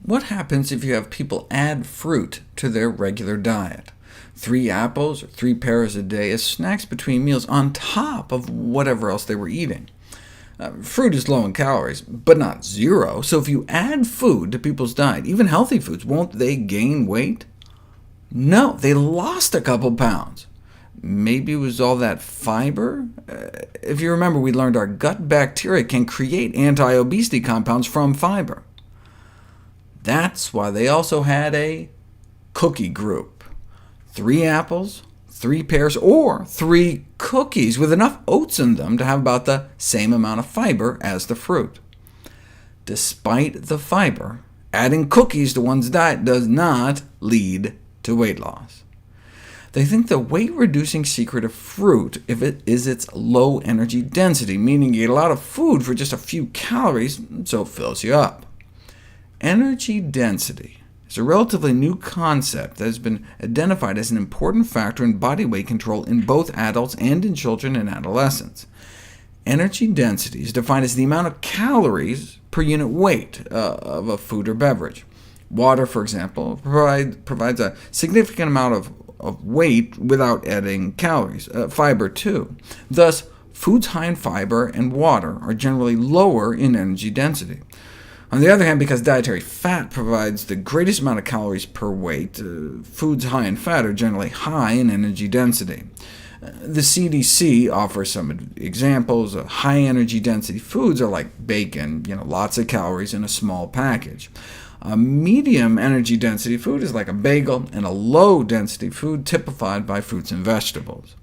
What happens if you have people add fruit to their regular diet? 3 apples or 3 pears a day as snacks between meals on top of whatever else they were eating. Fruit is low in calories, but not zero, so if you add food to people's diet, even healthy foods, won't they gain weight? No, they lost a couple pounds. Maybe it was all that fiber? If you remember, we learned our gut bacteria can create anti-obesity compounds from fiber. That's why they also had a cookie group. 3 apples, 3 pears, or 3 cookies with enough oats in them to have about the same amount of fiber as the fruit. Despite the fiber, adding cookies to one's diet does not lead to weight loss. They think the weight-reducing secret of fruit is its low energy density, meaning you get a lot of food for just a few calories, so it fills you up. Energy density is a relatively new concept that has been identified as an important factor in body weight control in both adults and in children and adolescents. Energy density is defined as the amount of calories per unit weight of a food or beverage. Water, for example, provides a significant amount of weight without adding calories. Fiber, too. Thus, foods high in fiber and water are generally lower in energy density. On the other hand, because dietary fat provides the greatest amount of calories per weight, foods high in fat are generally high in energy density. The CDC offers some examples. High energy density foods are like bacon, lots of calories in a small package. A medium energy density food is like a bagel, and a low density food typified by fruits and vegetables.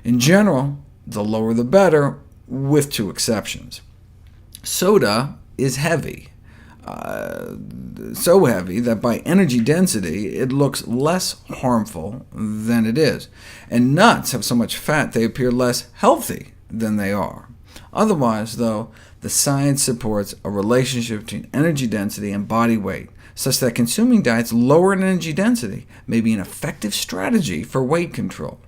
In general, the lower the better, with 2 exceptions. Soda is heavy, so heavy that by energy density it looks less harmful than it is, and nuts have so much fat they appear less healthy than they are. Otherwise, though, the science supports a relationship between energy density and body weight, such that consuming diets lower in energy density may be an effective strategy for weight control.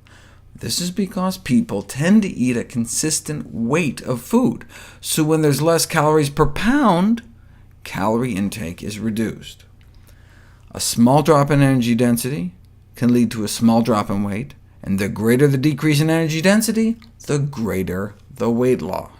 This is because people tend to eat a consistent weight of food, so when there's less calories per pound, calorie intake is reduced. A small drop in energy density can lead to a small drop in weight, and the greater the decrease in energy density, the greater the weight loss.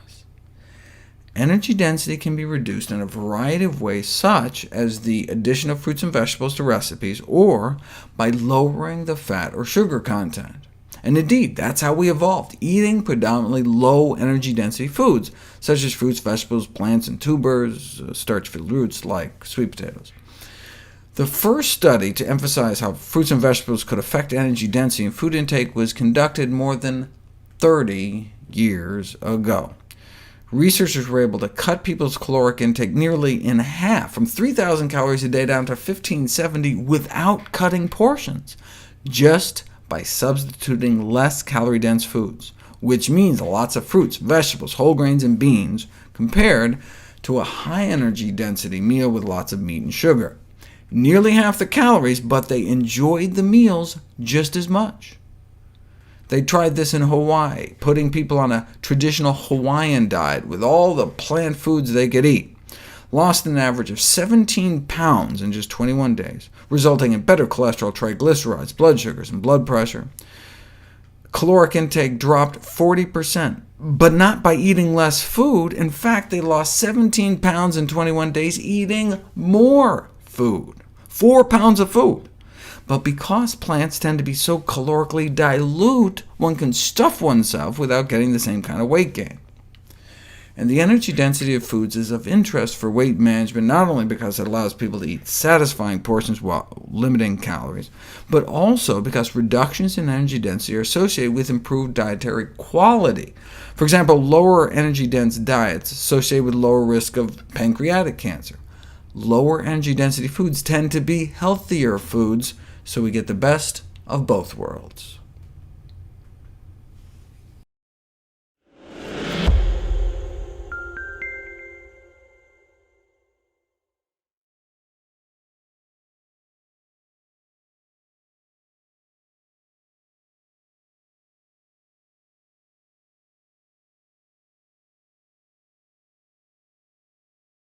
Energy density can be reduced in a variety of ways, such as the addition of fruits and vegetables to recipes, or by lowering the fat or sugar content. And indeed, that's how we evolved, eating predominantly low energy density foods, such as fruits, vegetables, plants, and tubers, starch-filled roots like sweet potatoes. The first study to emphasize how fruits and vegetables could affect energy density and food intake was conducted more than 30 years ago. Researchers were able to cut people's caloric intake nearly in half, from 3,000 calories a day down to 1,570, without cutting portions, just by substituting less calorie-dense foods, which means lots of fruits, vegetables, whole grains, and beans, compared to a high-energy density meal with lots of meat and sugar. Nearly half the calories, but they enjoyed the meals just as much. They tried this in Hawaii, putting people on a traditional Hawaiian diet with all the plant foods they could eat. Lost an average of 17 pounds in just 21 days, resulting in better cholesterol, triglycerides, blood sugars, and blood pressure. Caloric intake dropped 40%, but not by eating less food. In fact, they lost 17 pounds in 21 days eating more food, 4 pounds of food. But because plants tend to be so calorically dilute, one can stuff oneself without getting the same kind of weight gain. And the energy density of foods is of interest for weight management, not only because it allows people to eat satisfying portions while limiting calories, but also because reductions in energy density are associated with improved dietary quality. For example, lower energy-dense diets associated with lower risk of pancreatic cancer. Lower energy density foods tend to be healthier foods, so we get the best of both worlds.